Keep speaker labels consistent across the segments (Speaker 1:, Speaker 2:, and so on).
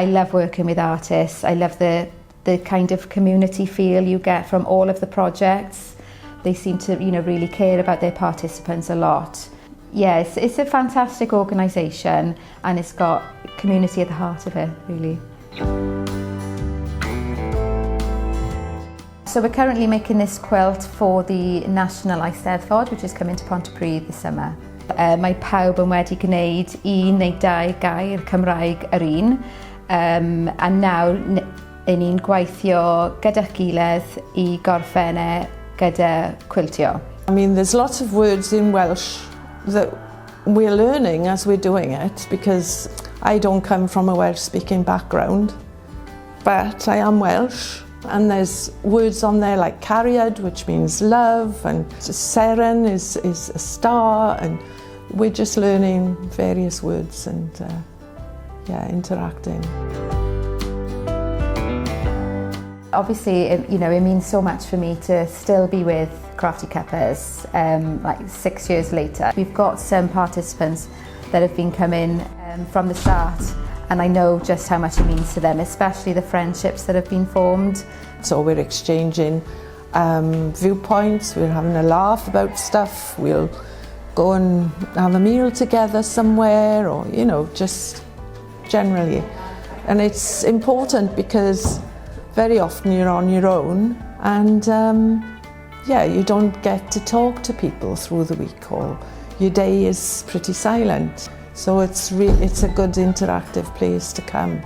Speaker 1: I love working with artists. I love the kind of community feel you get from all of the projects. They seem to, really care about their participants a lot. Yeah, it's a fantastic organisation, and it's got community at the heart of it, really. So we're currently making this quilt for the National Eisteddfod, which is coming to Mhontypridd this summer. Mae pawb yn wedi gwneud un neu dau gair Cymraeg yr un, a nawr yn ni'n gweithio gyda'ch gilydd I gorffen gyda cwiltio.
Speaker 2: I mean, there's lots of words in Welsh that we're learning as we're doing it, because I don't come from a Welsh-speaking background, but I am Welsh. And there's words on there like cariad, which means love, and seren is a star, and we're just learning various words and interacting.
Speaker 1: Obviously, it means so much for me to still be with Crafty Cuppas, like 6 years later. We've got some participants that have been coming from the start, and I know just how much it means to them, especially the friendships that have been formed.
Speaker 2: So we're exchanging viewpoints, we're having a laugh about stuff, we'll go and have a meal together somewhere, or, just generally. And it's important because very often you're on your own, and you don't get to talk to people through the week, or your day is pretty silent. So it's a good interactive place to come.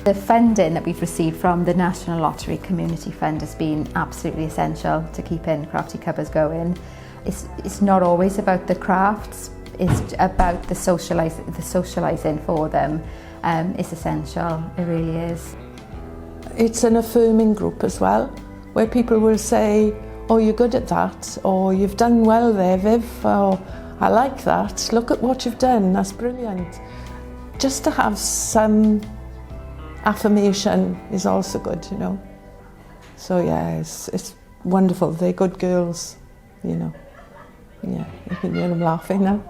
Speaker 1: The funding that we've received from the National Lottery Community Fund has been absolutely essential to keeping Crafty Cuppas going. It's not always about the crafts, it's about the socialising for them. It's essential, it really is.
Speaker 2: It's an affirming group as well, where people will say, oh, you're good at that, or you've done well there, Viv, or I like that, look at what you've done, that's brilliant. Just to have some affirmation is also good, So yeah, it's wonderful, they're good girls, Yeah, you can hear them laughing now.